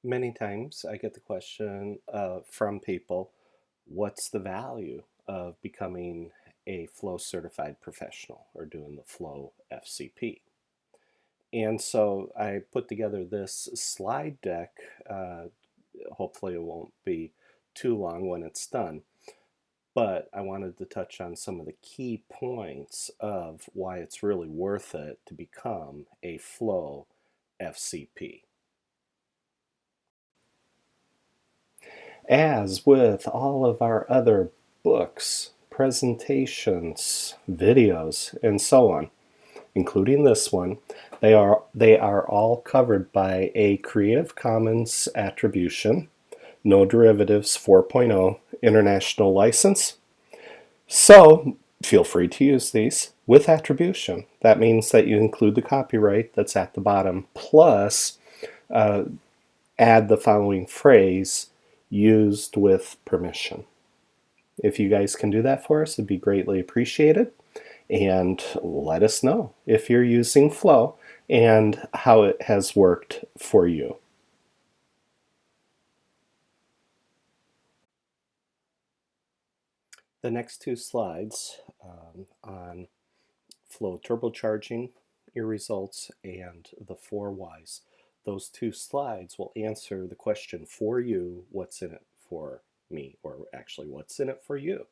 Many times I get the question from people, what's the value of becoming a Flow certified professional or doing the Flow FCP? And so I put together this slide deck. Hopefully, it won't be too long when it's done. But I wanted to touch on some of the key points of why it's really worth it to become a Flow FCP. As with all of our other books, presentations, videos, and so on, including this one, they are all covered by a Creative Commons Attribution, No Derivatives 4.0 international license. So feel free to use these with attribution. That means that you include the copyright that's at the bottom, plus uh, add the following phrase, used with permission. If you guys can do that for us, it'd be greatly appreciated. And let us know if you're using Flow and how it has worked for you. The next two slides on Flow turbocharging your results and the 4 whys. Those two slides will answer the question for you, what's in it for me, or actually what's in it for you.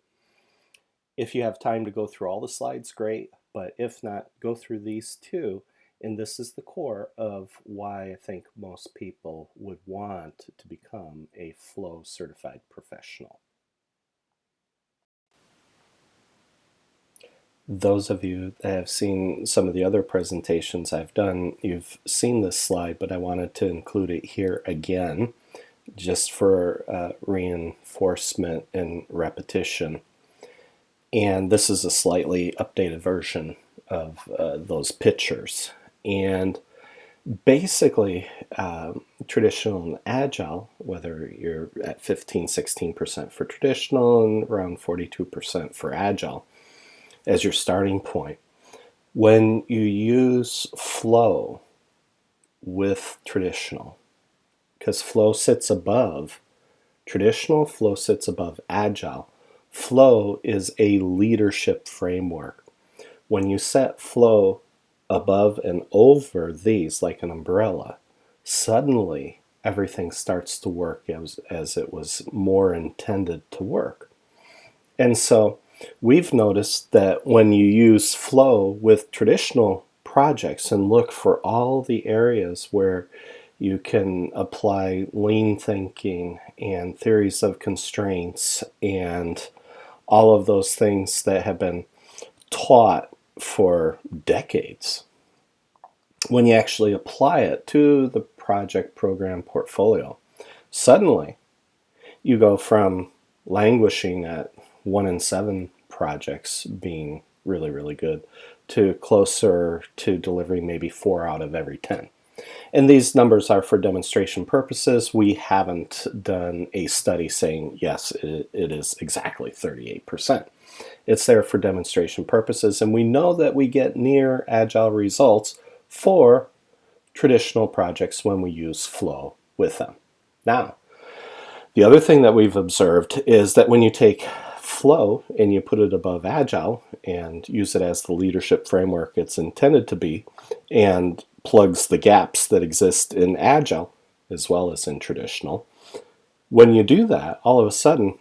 If you have time to go through all the slides, great, but if not, go through these two, and this is the core of why I think most people would want to become a Flow certified professional. Those of you that have seen some of the other presentations I've done, you've seen this slide, but I wanted to include it here again, just for reinforcement and repetition. And this is a slightly updated version of those pictures. And basically, traditional and agile, whether you're at 15-16% for traditional and around 42% for agile, as your starting point. When you use Flow with traditional, because Flow sits above traditional, Flow sits above agile. Flow is a leadership framework. When you set Flow above and over these like an umbrella, suddenly everything starts to work as it was more intended to work. And so we've noticed that when you use Flow with traditional projects and look for all the areas where you can apply lean thinking and theories of constraints and all of those things that have been taught for decades, when you actually apply it to the project program portfolio, suddenly you go from languishing at 1 in 7 projects being really, really good to closer to delivering maybe 4 out of every 10. And these numbers are for demonstration purposes. We haven't done a study saying, yes, it is exactly 38%. It's there for demonstration purposes, and we know that we get near agile results for traditional projects when we use Flow with them. Now, the other thing that we've observed is that when you take Flow and you put it above Agile and use it as the leadership framework it's intended to be, and plugs the gaps that exist in Agile as well as in traditional, when you do that, all of a sudden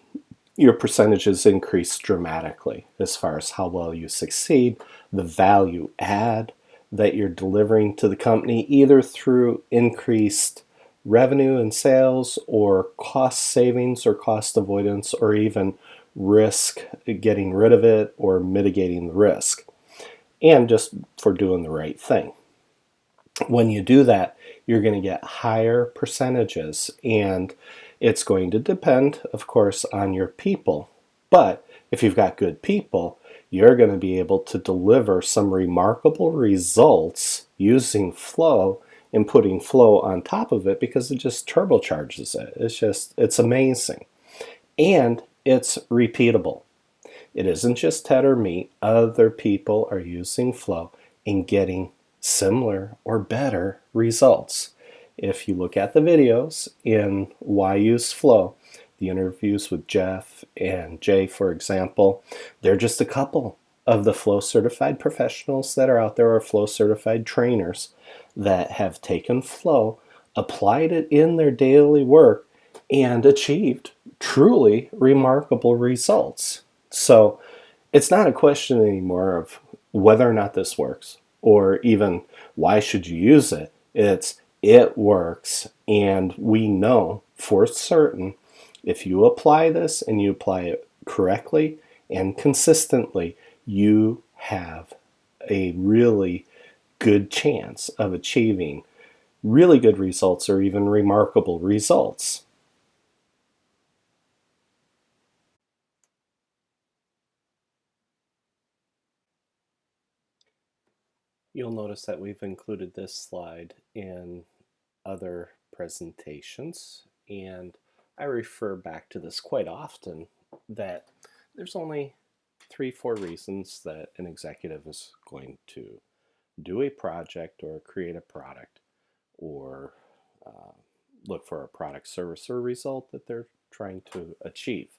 your percentages increase dramatically as far as how well you succeed, the value add that you're delivering to the company, either through increased revenue and sales or cost savings or cost avoidance or even risk, getting rid of it or mitigating the risk, and just for doing the right thing. When you do that, you're going to get higher percentages, and it's going to depend, of course, on your people. But if you've got good people, you're going to be able to deliver some remarkable results using Flow and putting Flow on top of it, because it just turbocharges it. It's amazing. And it's repeatable. It isn't just Ted or me. Other people are using Flow and getting similar or better results. If you look at the videos in Why Use Flow, the interviews with Jeff and Jay, for example, they're just a couple of the Flow certified professionals that are out there, or Flow certified trainers that have taken Flow, applied it in their daily work, and achieved truly remarkable results. So it's not a question anymore of whether or not this works, or even why should you use it. It works, and we know for certain if you apply this and you apply it correctly and consistently, you have a really good chance of achieving really good results or even remarkable results. You'll notice that we've included this slide in other presentations, and I refer back to this quite often, that there's only 3-4 reasons that an executive is going to do a project or create a product or uh, look for a product, service, or result that they're trying to achieve.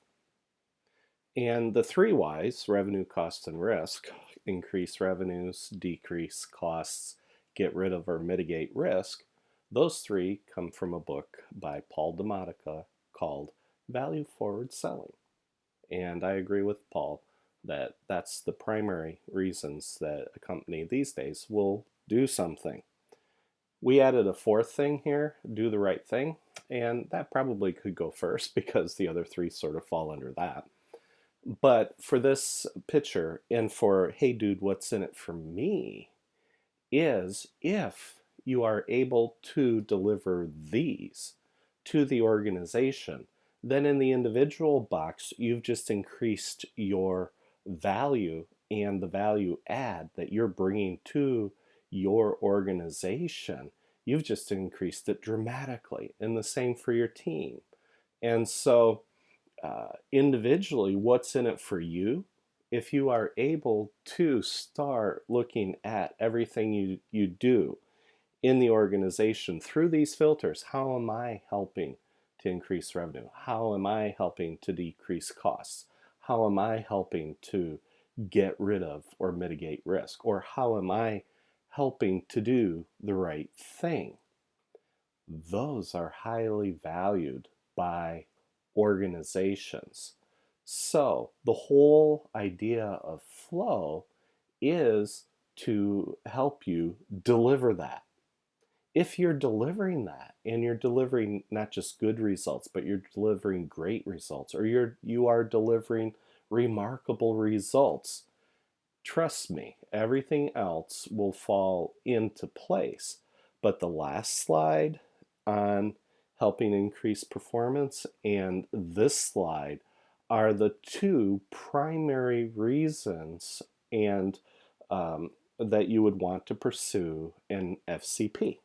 And the 3 whys, revenue, cost, and risk: increase revenues, decrease costs, get rid of or mitigate risk. Those 3 come from a book by Paul DeModica called Value Forward Selling. And I agree with Paul that that's the primary reasons that a company these days will do something. We added a 4th thing here, do the right thing, and that probably could go first because the other 3 sort of fall under that. But for this picture, and for, hey dude, what's in it for me, is if you are able to deliver these to the organization, then in the individual box, you've just increased your value and the value add that you're bringing to your organization. You've just increased it dramatically, and the same for your team. And so individually, what's in it for you? If you are able to start looking at everything you do in the organization through these filters, how am I helping to increase revenue? How am I helping to decrease costs? How am I helping to get rid of or mitigate risk? Or how am I helping to do the right thing? Those are highly valued by organizations. So the whole idea of flow is to help you deliver that. If you're delivering that, and you're delivering not just good results, but you're delivering great results, or you are delivering remarkable results, trust me, everything else will fall into place. But the last slide on helping increase performance and this slide are the 2 primary reasons and that you would want to pursue an FCP.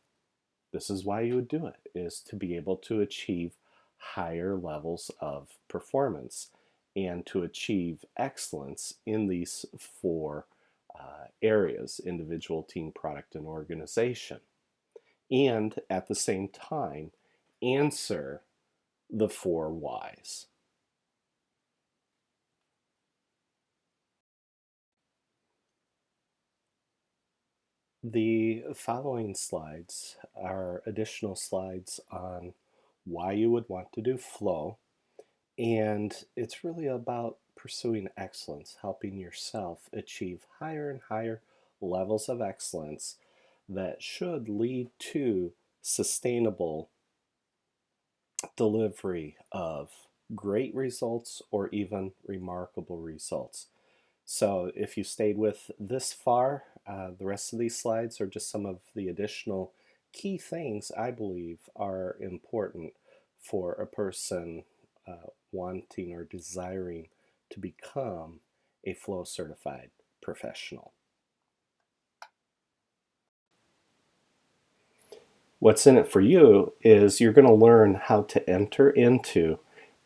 This is why you would do it, is to be able to achieve higher levels of performance and to achieve excellence in these 4 areas: individual, team, product, and organization. And at the same time, answer the 4 whys. The following slides are additional slides on why you would want to do flow, and it's really about pursuing excellence, helping yourself achieve higher and higher levels of excellence that should lead to sustainable delivery of great results or even remarkable results. So if you stayed with this far, the rest of these slides are just some of the additional key things I believe are important for a person wanting or desiring to become a Flow certified professional. What's in it for you is you're going to learn how to enter into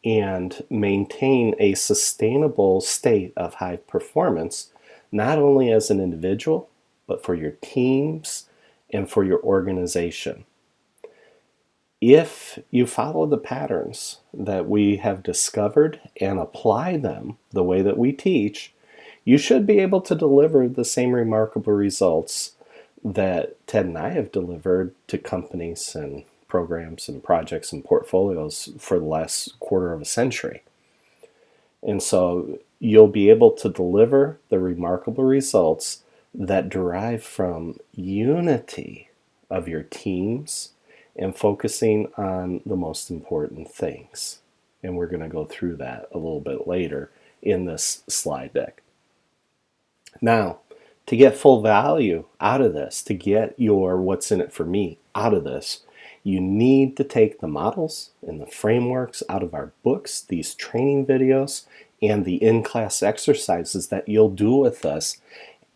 and maintain a sustainable state of high performance, not only as an individual, but for your teams and for your organization. If you follow the patterns that we have discovered and apply them the way that we teach, you should be able to deliver the same remarkable results that Ted and I have delivered to companies and programs and projects and portfolios for the last quarter of a century. And so you'll be able to deliver the remarkable results that derive from unity of your teams and focusing on the most important things. And we're going to go through that a little bit later in this slide deck. Now, to get full value out of this, to get your what's in it for me out of this, you need to take the models and the frameworks out of our books, these training videos, and the in-class exercises that you'll do with us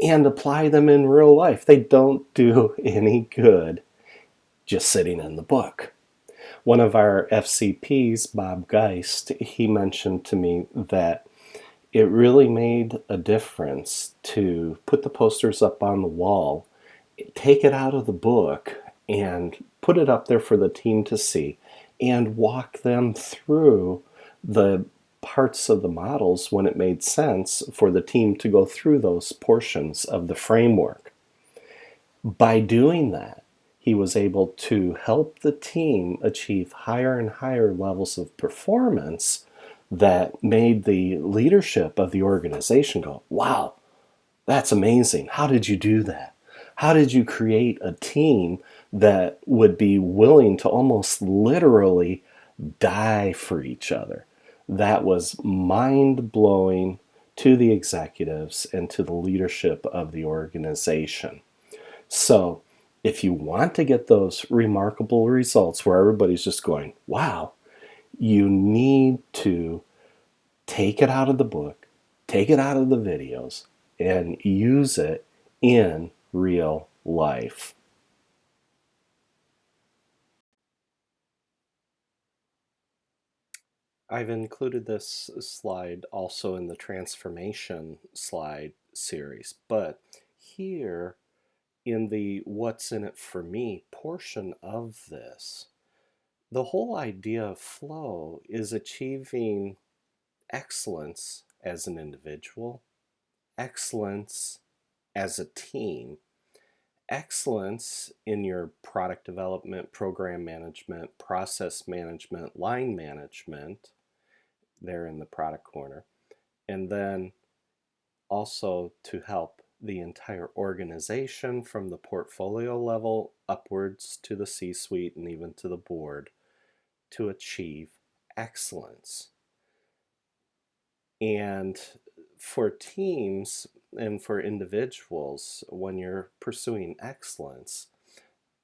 and apply them in real life. They don't do any good just sitting in the book. One of our FCPs, Bob Geist, he mentioned to me that it really made a difference to put the posters up on the wall, take it out of the book, and put it up there for the team to see, and walk them through the parts of the models when it made sense for the team to go through those portions of the framework. By doing that, he was able to help the team achieve higher and higher levels of performance that made the leadership of the organization go, wow, that's amazing. How did you do that? How did you create a team that would be willing to almost literally die for each other? That was mind-blowing to the executives and to the leadership of the organization. So if you want to get those remarkable results where everybody's just going, wow, you need to take it out of the book, take it out of the videos, and use it in real life. I've included this slide also in the transformation slide series, but here in the what's in it for me portion of this, the whole idea of flow is achieving excellence as an individual, excellence as a team, excellence in your product development, program management, process management, line management, there in the product corner, and then also to help the entire organization from the portfolio level upwards to the C-suite and even to the board to achieve excellence. And for teams and for individuals, when you're pursuing excellence,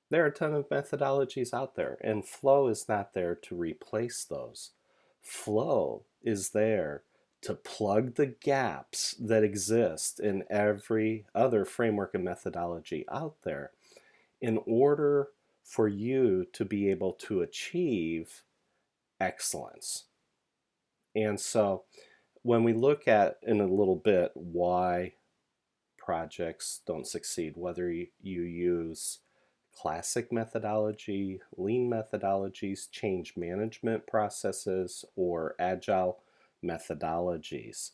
there are a ton of methodologies out there, and Flow is not there to replace those. Flow is there to plug the gaps that exist in every other framework and methodology out there in order for you to be able to achieve excellence. And so when we look at in a little bit why projects don't succeed, whether you use classic methodology, lean methodologies, change management processes, or agile methodologies,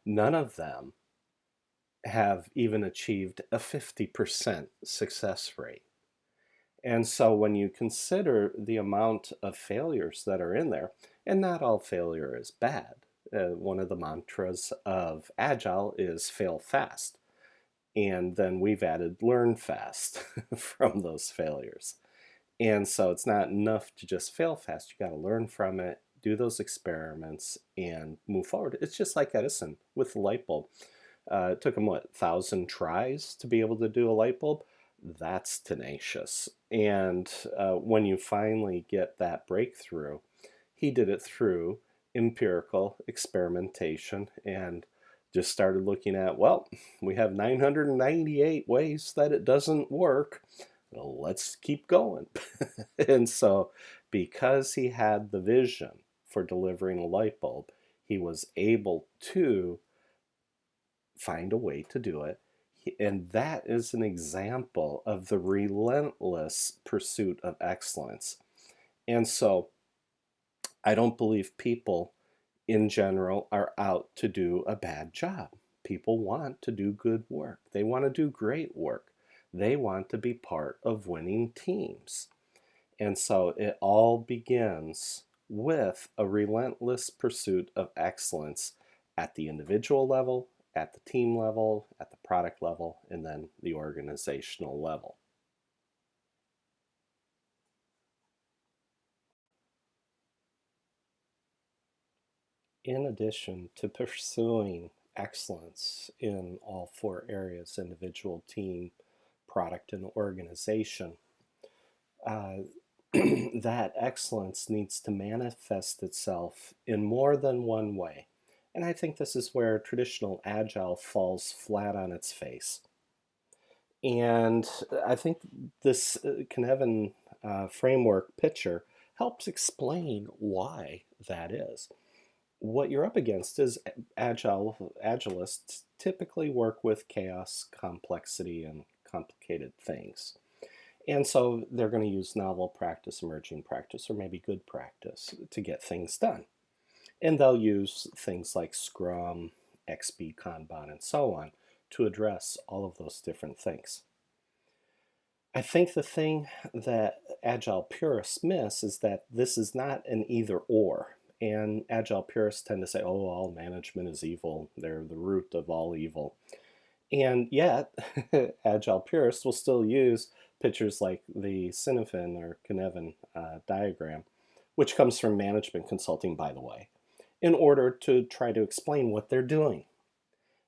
none of them have even achieved a 50% success rate. And so when you consider the amount of failures that are in there, and not all failure is bad. One of the mantras of Agile is fail fast. And then we've added learn fast from those failures. And so it's not enough to just fail fast. You got to learn from it, do those experiments, and move forward. It's just like Edison with the light bulb. It took him, 1,000 tries to be able to do a light bulb? That's tenacious. And when you finally get that breakthrough, he did it through empirical experimentation and just started looking at, well, we have 998 ways that it doesn't work. Well, let's keep going. And so because he had the vision for delivering a light bulb, he was able to find a way to do it. And that is an example of the relentless pursuit of excellence. And so I don't believe people in general are out to do a bad job. People want to do good work. They want to do great work. They want to be part of winning teams. And so it all begins with a relentless pursuit of excellence at the individual level, at the team level, at the product level, and then the organizational level. In addition to pursuing excellence in all four areas, individual, team, product, and organization, uh, that excellence needs to manifest itself in more than one way. And I think this is where traditional Agile falls flat on its face. And I think this Cynefin framework picture helps explain why that is. What you're up against is agilists typically work with chaos, complexity, and complicated things. And so they're going to use novel practice, emerging practice, or maybe good practice to get things done. And they'll use things like Scrum, XP, Kanban, and so on to address all of those different things. I think the thing that Agile purists miss is that this is not an either or. And Agile purists tend to say, oh, all management is evil. They're the root of all evil. And yet, Agile purists will still use pictures like the Cynefin diagram, which comes from management consulting, by the way, in order to try to explain what they're doing.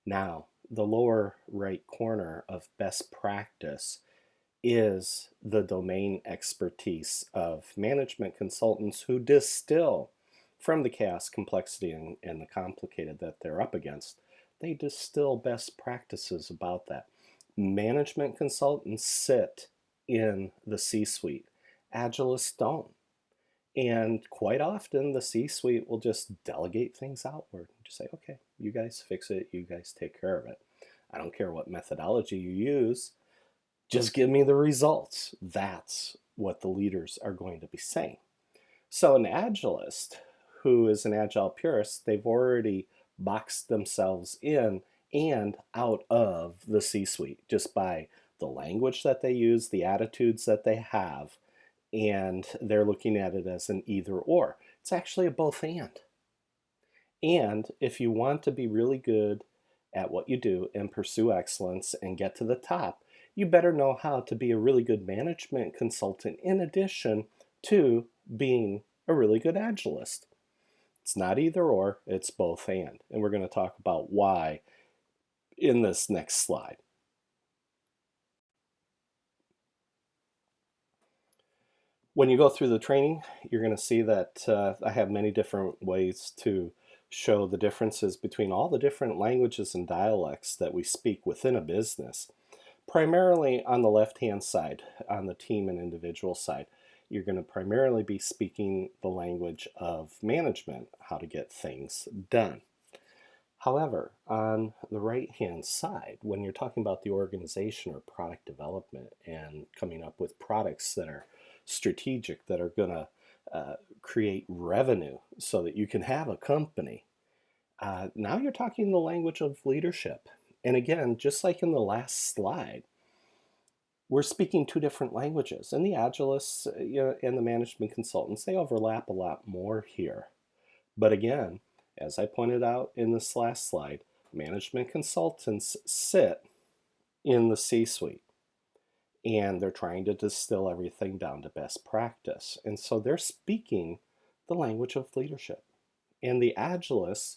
Now, the lower right corner of best practice is the domain expertise of management consultants who distill from the chaos, complexity, and the complicated that they're up against. They distill best practices about that. Management consultants sit in the C-suite. Agilists don't. And quite often, the C-suite will just delegate things outward. Just say, okay, you guys fix it. You guys take care of it. I don't care what methodology you use. Just give me the results. That's what the leaders are going to be saying. So an Agilist who is an Agile purist, they've already boxed themselves in and out of the C-suite just by the language that they use, the attitudes that they have, and they're looking at it as an either or. It's actually a both and. And if you want to be really good at what you do and pursue excellence and get to the top, you better know how to be a really good management consultant in addition to being a really good Agilist. It's not either or, it's both and. And we're going to talk about why in this next slide. When you go through the training, you're going to see that I have many different ways to show the differences between all the different languages and dialects that we speak within a business. Primarily on the left-hand side, on the team and individual side, you're going to primarily be speaking the language of management, how to get things done. However, on the right-hand side, when you're talking about the organization or product development and coming up with products that are strategic, that are going to create revenue so that you can have a company, now you're talking the language of leadership. And again, just like in the last slide, we're speaking two different languages. And the Agilists and the management consultants, they overlap a lot more here. But again, as I pointed out in this last slide, management consultants sit in the C-suite. And they're trying to distill everything down to best practice. And so they're speaking the language of leadership. And the Agilists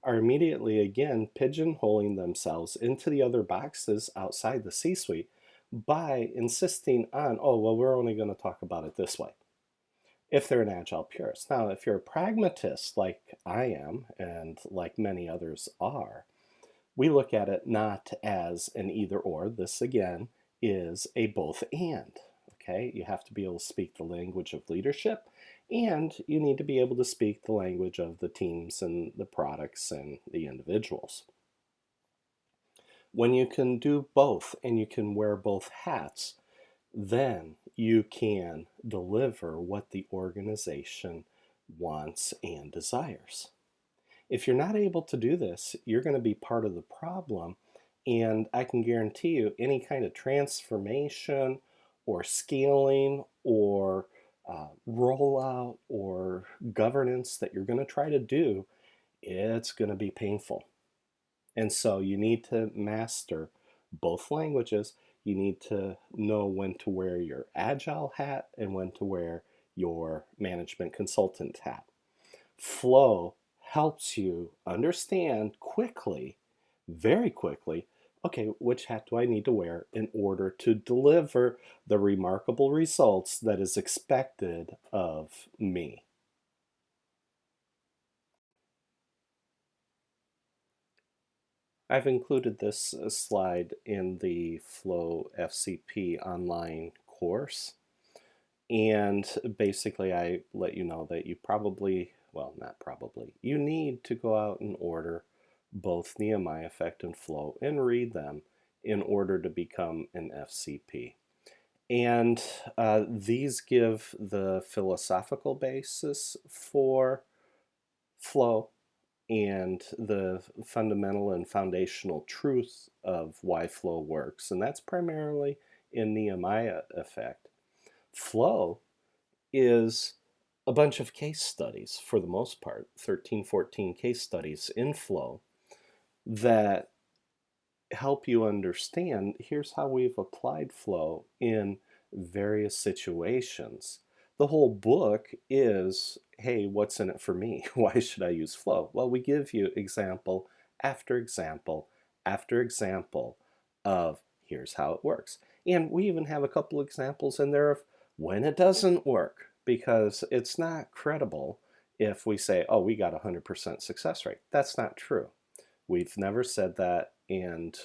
are immediately, again, pigeonholing themselves into the other boxes outside the C-suite by insisting on, oh, well, we're only going to talk about it this way, if they're an Agile purist. Now, if you're a pragmatist like I am, and like many others are, we look at it not as an either or. This, again, is a both and. Okay, you have to be able to speak the language of leadership, and you need to be able to speak the language of the teams and the products and the individuals. When you can do both and you can wear both hats, then you can deliver what the organization wants and desires. If you're not able to do this, you're going to be part of the problem. And I can guarantee you, any kind of transformation or scaling or rollout or governance that you're going to try to do, it's going to be painful. And so you need to master both languages. You need to know when to wear your agile hat and when to wear your management consultant hat. Flow helps you understand quickly, very quickly, okay, which hat do I need to wear in order to deliver the remarkable results that is expected of me. I've included this slide in the Flow FCP online course. And basically, I let you know that you probably, well, not probably, you need to go out and order both Nehemiah Effect and Flow and read them in order to become an FCP. And these give the philosophical basis for Flow and the fundamental and foundational truth of why Flow works. And that's primarily in Nehemiah Effect. Flow is a bunch of case studies for the most part, 13, 14 case studies in Flow that help you understand here's how we've applied Flow in various situations. The whole book is, hey, what's in it for me? Why should I use Flow? Well, we give you example after example after example of here's how it works. And we even have a couple examples in there of when it doesn't work, because it's not credible if we say, oh, we got 100% success rate. That's not true. We've never said that, and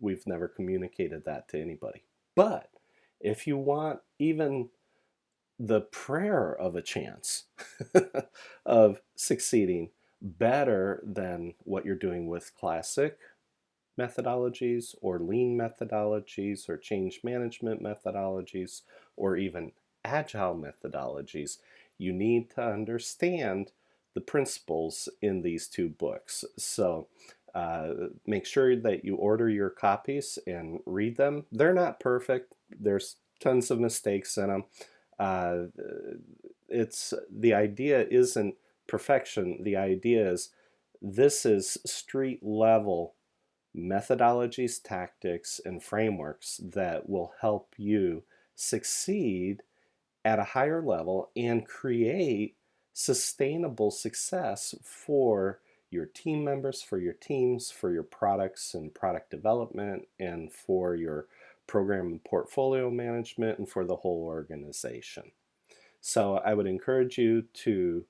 we've never communicated that to anybody. But if you want even the prayer of a chance of succeeding better than what you're doing with classic methodologies or lean methodologies or change management methodologies or even agile methodologies, you need to understand the principles in these two books. So make sure that you order your copies and read them. They're not perfect. There's tons of mistakes in them. It's the idea isn't perfection. The idea is this is street level methodologies, tactics, and frameworks that will help you succeed at a higher level and create sustainable success for your team members, for your teams, for your products and product development, and for your program and portfolio management, and for the whole organization. So I would encourage you to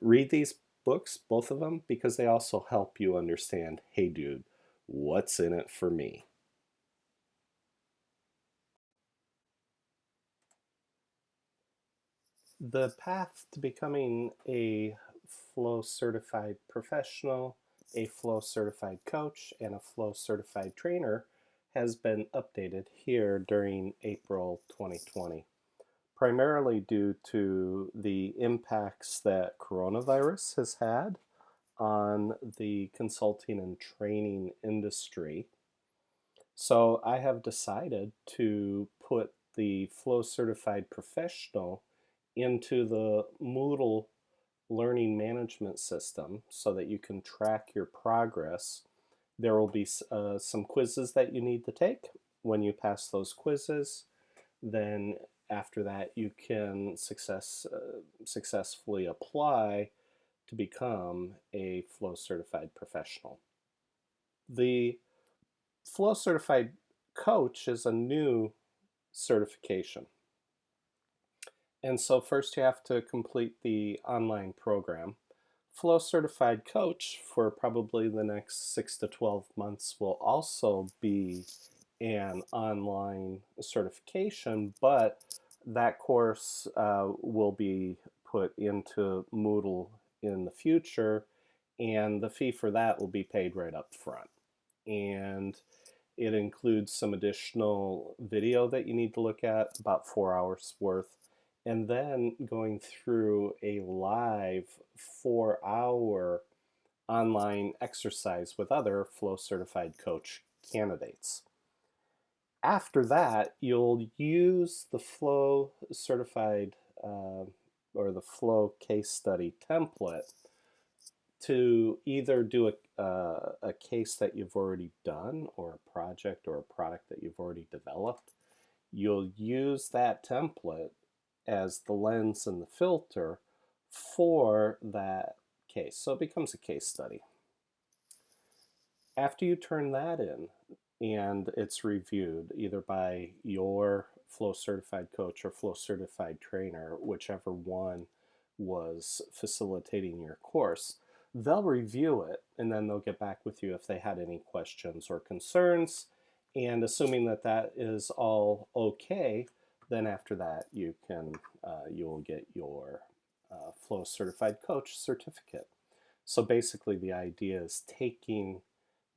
read these books, both of them, because they also help you understand, hey dude, what's in it for me? The path to becoming a Flow certified professional, a Flow certified coach, and a Flow certified trainer has been updated here during April 2020, primarily due to the impacts that coronavirus has had on the consulting and training industry. So I have decided to put the Flow certified professional into the Moodle learning management system so that you can track your progress. There will be some quizzes that you need to take. When you pass those quizzes, then after that you can successfully apply to become a Flow certified professional. The Flow certified coach is a new certification. And so first you have to complete the online program. Flow certified coach for probably the next 6 to 12 months will also be an online certification, but that course will be put into Moodle in the future, and the fee for that will be paid right up front. And It includes some additional video that you need to look at, about 4 hours worth, and then going through a live 4-hour online exercise with other Flow certified coach candidates. After that, you'll use the Flow certified or the Flow case study template to either do a case that you've already done, or a project or a product that you've already developed. You'll use that template as the lens and the filter for that case. So it becomes a case study. After you turn that in and it's reviewed either by your Flow certified coach or Flow certified trainer, whichever one was facilitating your course, they'll review it and then they'll get back with you if they had any questions or concerns. And assuming that that is all okay, then after that you will get your Flow certified coach certificate. So basically the idea is taking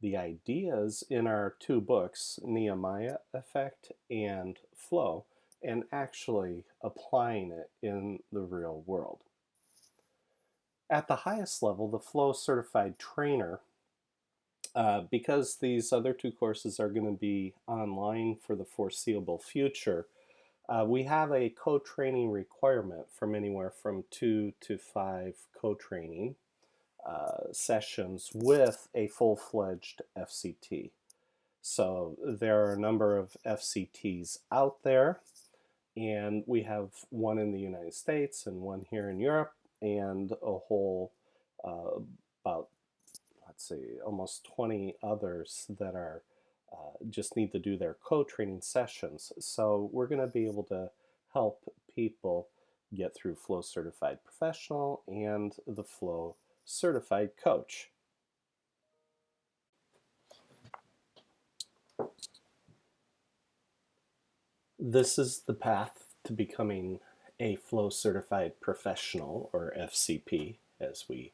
the ideas in our two books, Nehemiah Effect and Flow, and actually applying it in the real world. At the highest level, the Flow certified trainer, because these other two courses are going to be online for the foreseeable future, we have a co-training requirement from anywhere from 2 to 5 co-training sessions with a full-fledged FCT. So there are a number of FCTs out there, and we have one in the United States and one here in Europe, and a whole about, let's see, almost 20 others that are just need to do their co-training sessions. So we're going to be able to help people get through Flow Certified Professional and the Flow Certified Coach. This is the path to becoming a Flow Certified Professional, or FCP, as we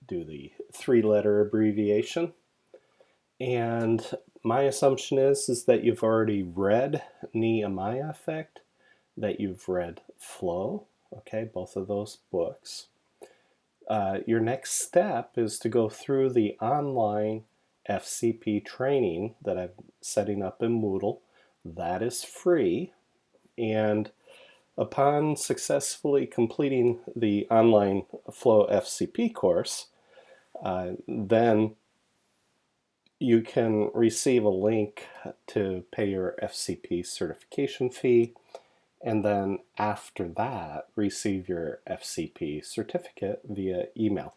do the 3-letter abbreviation. And my assumption is that you've already read Nehemiah Effect, that you've read Flow, okay, both of those books. Your next step is to go through the online FCP training that I'm setting up in Moodle. That is free, and upon successfully completing the online Flow FCP course, then you can receive a link to pay your FCP certification fee, and then after that receive your FCP certificate via email.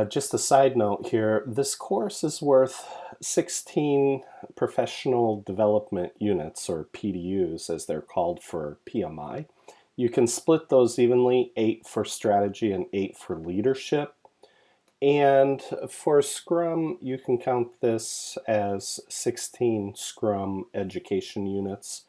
Just a side note here, this course is worth 16 professional development units, or PDUs as they're called for PMI. You can split those evenly, 8 for strategy and 8 for leadership. And for Scrum, you can count this as 16 Scrum education units.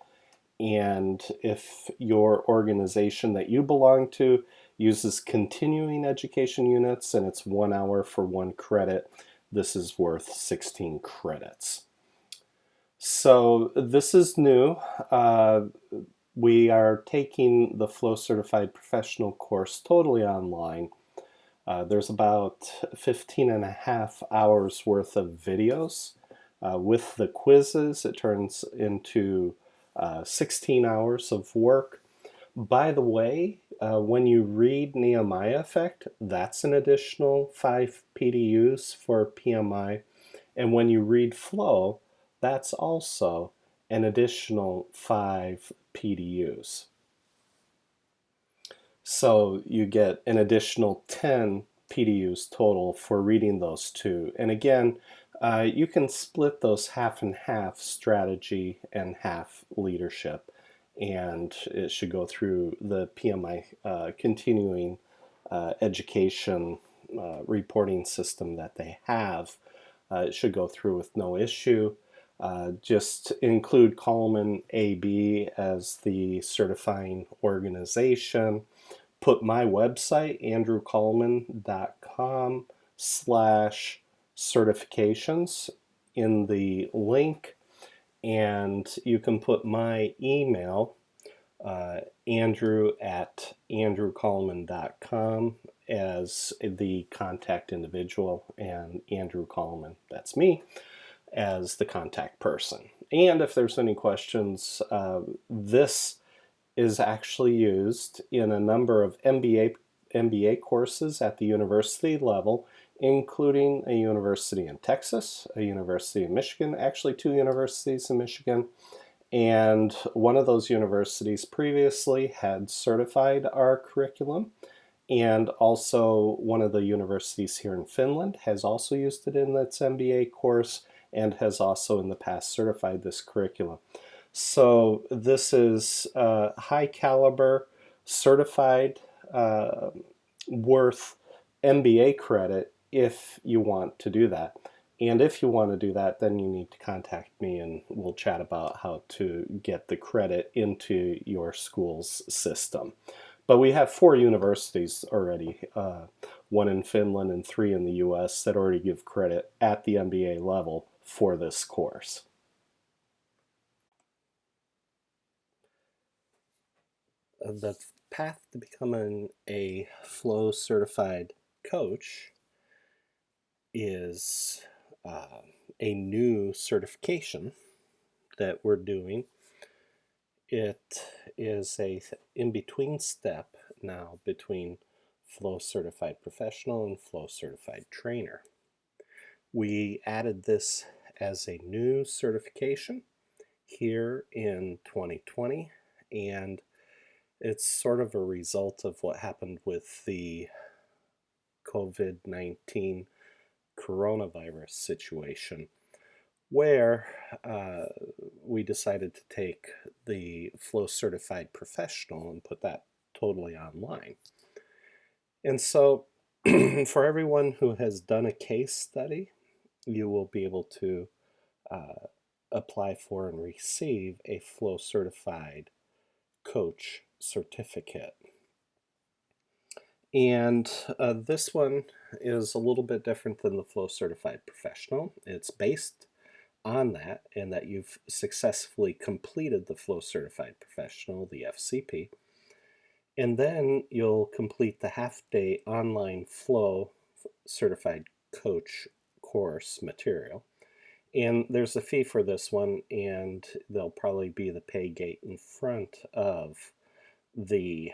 And if your organization that you belong to uses continuing education units and it's 1 hour for 1 credit, this is worth 16 credits. So this is new. We are taking the Flow Certified Professional course totally online. There's about 15.5 hours worth of videos. With the quizzes, it turns into 16 hours of work. By the way, when you read Nehemiah Effect, that's an additional 5 PDUs for PMI. And when you read Flow, that's also an additional 5 PDUs. So you get an additional 10 PDUs total for reading those two. And again, you can split those half and half, strategy and half leadership. And it should go through the PMI continuing education reporting system that they have. It should go through with no issue. Just include Coleman AB as the certifying organization. Put my website, andrewcoleman.com/certifications, in the link, and you can put my email, andrew@andrewcoleman.com, as the contact individual, and Andrew Coleman, that's me, as the contact person. And if there's any questions, this is actually used in a number of MBA courses at the university level, including a university in Texas, a university in Michigan, actually 2 universities in Michigan. And one of those universities previously had certified our curriculum. And also one of the universities here in Finland has also used it in its MBA course and has also in the past certified this curriculum. So this is high caliber, certified, worth MBA credit if you want to do that. And if you want to do that, then you need to contact me and we'll chat about how to get the credit into your school's system. But we have 4 universities already, 1 in Finland and 3 in the US, that already give credit at the MBA level for this course. The path to becoming a Flow certified coach is a new certification that we're doing. It is a in-between step now between Flow certified professional and Flow certified trainer. We added this as a new certification here in 2020, and it's sort of a result of what happened with the COVID-19 coronavirus situation, where we decided to take the Flow certified professional and put that totally online. And so for everyone who has done a case study, you will be able to apply for and receive a Flow certified coach certificate. And this one is a little bit different than the Flow certified professional. It's based on that, and that you've successfully completed the Flow certified professional, the FCP, and then you'll complete the half-day online Flow certified coach course material. And there's a fee for this one, and there'll probably be the pay gate in front of the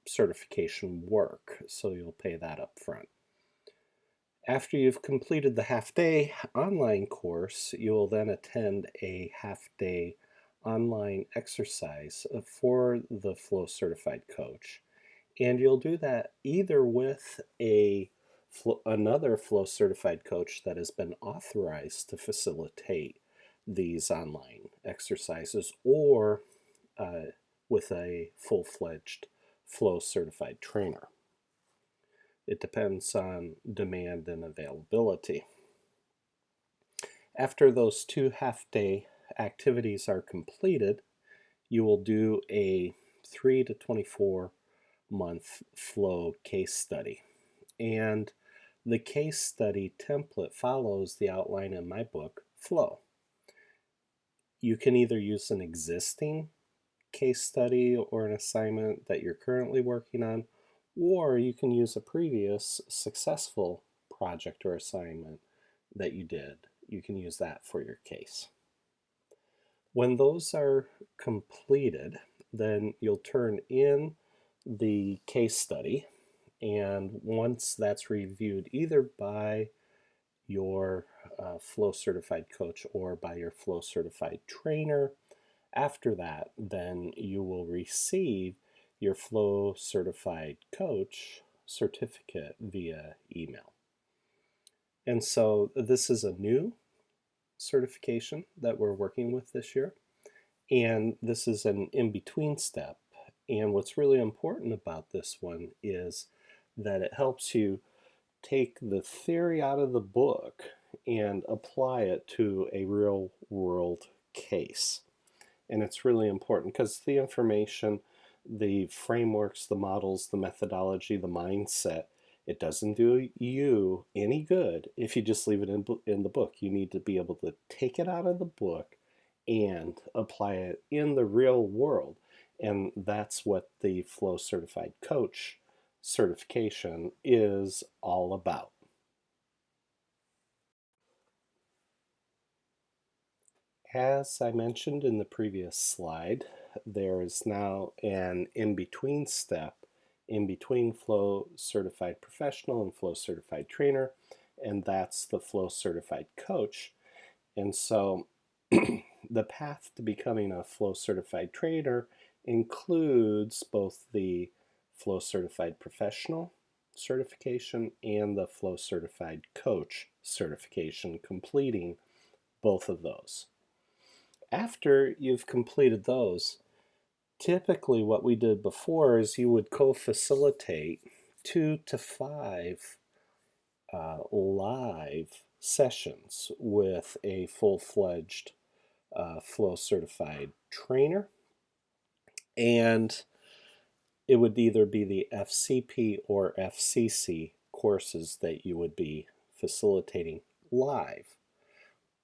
certification work, so you'll pay that up front. After you've completed the half-day online course, you will then attend a half-day online exercise for the Flow certified coach, and you'll do that either with another Flow certified coach that has been authorized to facilitate these online exercises, or with a full-fledged Flow certified trainer. It depends on demand and availability. After those 2 half-day activities are completed, you will do a 3 to 24 month Flow case study. And the case study template follows the outline in my book, Flow. You can either use an existing case study or an assignment that you're currently working on, or you can use a previous successful project or assignment that you did. You can use that for your case. When those are completed, then you'll turn in the case study, and once that's reviewed either by your Flow certified coach or by your Flow certified trainer, after that, then you will receive your Flow certified coach certificate via email. And so this is a new certification that we're working with this year, and this is an in-between step. And what's really important about this one is that it helps you take the theory out of the book and apply it to a real world case. And it's really important because the information, the frameworks, the models, the methodology, the mindset It doesn't do you any good if you just leave it in the book. You need to be able to take it out of the book and apply it in the real world. And that's what the Flow Certified Coach certification is all about. As I mentioned in the previous slide, there is now an in-between step in between Flow Certified Professional and Flow Certified Trainer, and that's the Flow Certified Coach. And so the path to becoming a Flow Certified Trainer includes both the Flow Certified Professional certification and the Flow Certified Coach certification, completing both of those. After you've completed those, typically what we did before is you would co-facilitate 2 to 5 live sessions with a full-fledged Flow certified trainer, and it would either be the FCP or FCC courses that you would be facilitating live.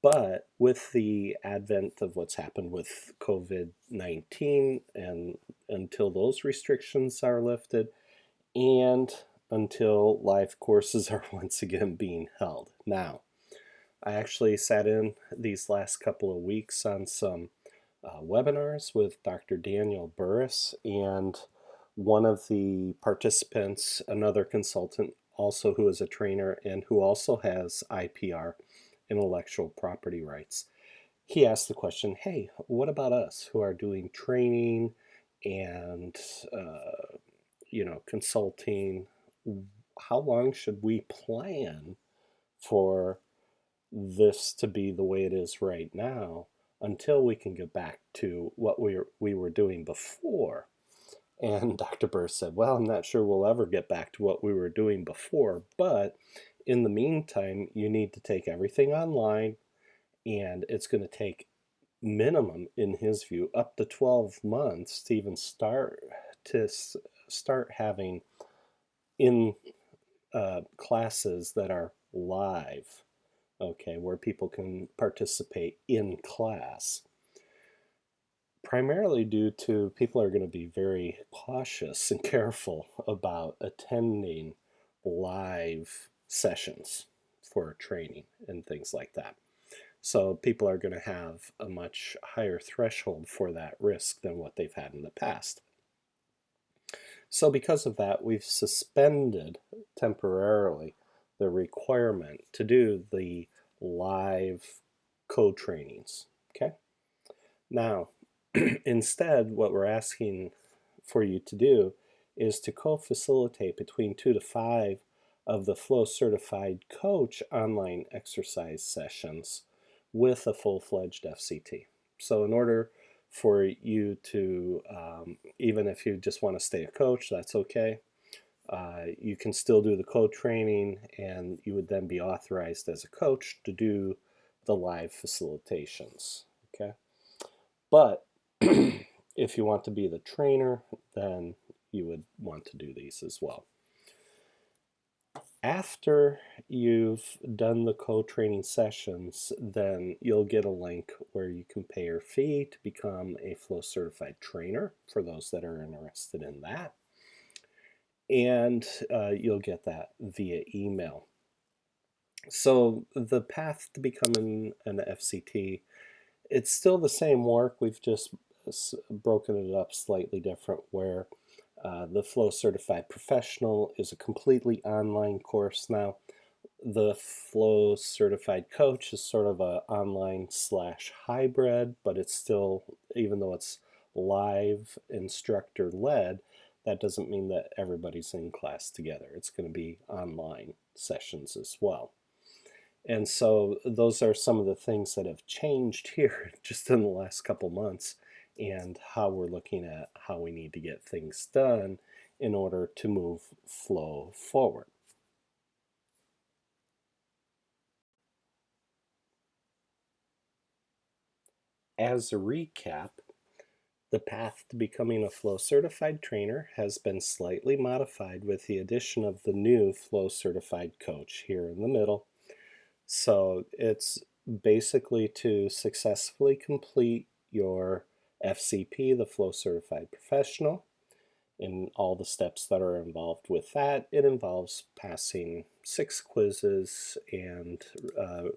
But with the advent of what's happened with COVID-19, and until those restrictions are lifted, and until live courses are once again being held. Now, I actually sat in these last couple of weeks on some webinars with Dr. Daniel Burris, and one of the participants, another consultant, also who is a trainer and who also has IPR, intellectual property rights. He asked the question, hey, what about us who are doing training and consulting? How long should we plan for this to be the way it is right now until we can get back to what we were doing before? And Dr. Burr said, well, I'm not sure we'll ever get back to what we were doing before, but in the meantime, you need to take everything online, and it's going to take minimum, in his view, up to 12 months to even start having in classes that are live, okay, where people can participate in class. Primarily due to people are going to be very cautious and careful about attending live sessions for training and things like that. So people are going to have a much higher threshold for that risk than what they've had in the past. So because of that, we've suspended temporarily the requirement to do the live co-trainings. Okay? Now, instead, what we're asking for you to do is to co-facilitate between 2 to 5 of the Flow Certified Coach online exercise sessions with a full-fledged FCT. So in order for you to, even if you just want to stay a coach, that's okay. You can still do the co-training, and you would then be authorized as a coach to do the live facilitations. Okay, but if you want to be the trainer, then you would want to do these as well. After you've done the co-training sessions, then you'll get a link where you can pay your fee to become a Flow Certified Trainer for those that are interested in that. And you'll get that via email. So the path to becoming an FCT, it's still the same work. We've just broken it up slightly different, where the Flow Certified Professional is a completely online course now. The Flow Certified Coach is sort of a online/hybrid, but it's still, even though it's live instructor led, that doesn't mean that everybody's in class together. It's going to be online sessions as well. And so those are some of the things that have changed here just in the last couple months, and how we're looking at how we need to get things done in order to move Flow forward. As a recap, The path to becoming a Flow certified trainer has been slightly modified with the addition of the new Flow certified coach here in the middle. So it's basically to successfully complete your FCP, the Flow certified professional, and all the steps that are involved with that. It involves passing 6 quizzes and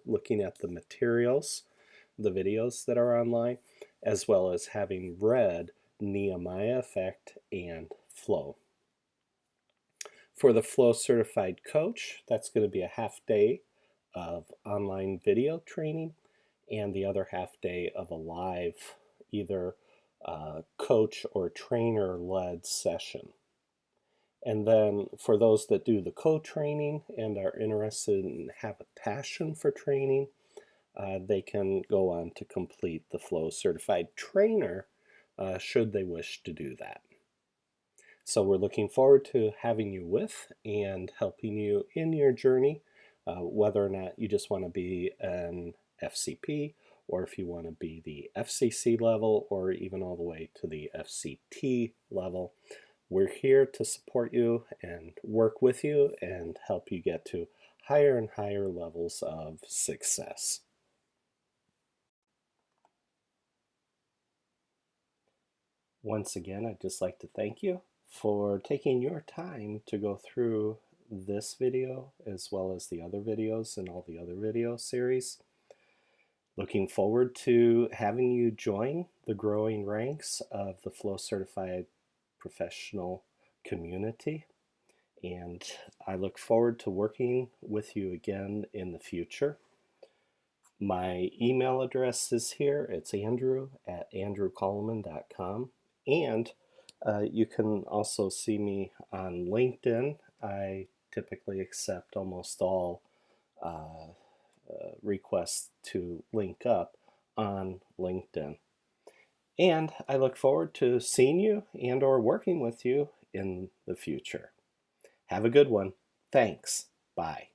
looking at the materials, the videos that are online, as well as having read Nehemiah Effect and Flow. For the Flow Certified Coach, that's going to be a half day of online video training and the other half day of a live, either coach or trainer led session. And then for those that do the co-training and are interested and have a passion for training, they can go on to complete the Flow Certified Trainer should they wish to do that. So we're looking forward to having you with and helping you in your journey, whether or not you just want to be an FCP or if you want to be the FCC level or even all the way to the FCT level. We're here to support you and work with you and help you get to higher and higher levels of success. Once again, I'd just like to thank you for taking your time to go through this video as well as the other videos and all the other video series. Looking forward to having you join the growing ranks of the Flow Certified Professional community, and I look forward to working with you again in the future. My email address is here. It's andrew@andrewcoleman.com, and you can also see me on LinkedIn. I typically accept almost all requests to link up on LinkedIn. And I look forward to seeing you and or working with you in the future. Have a good one. Thanks. Bye.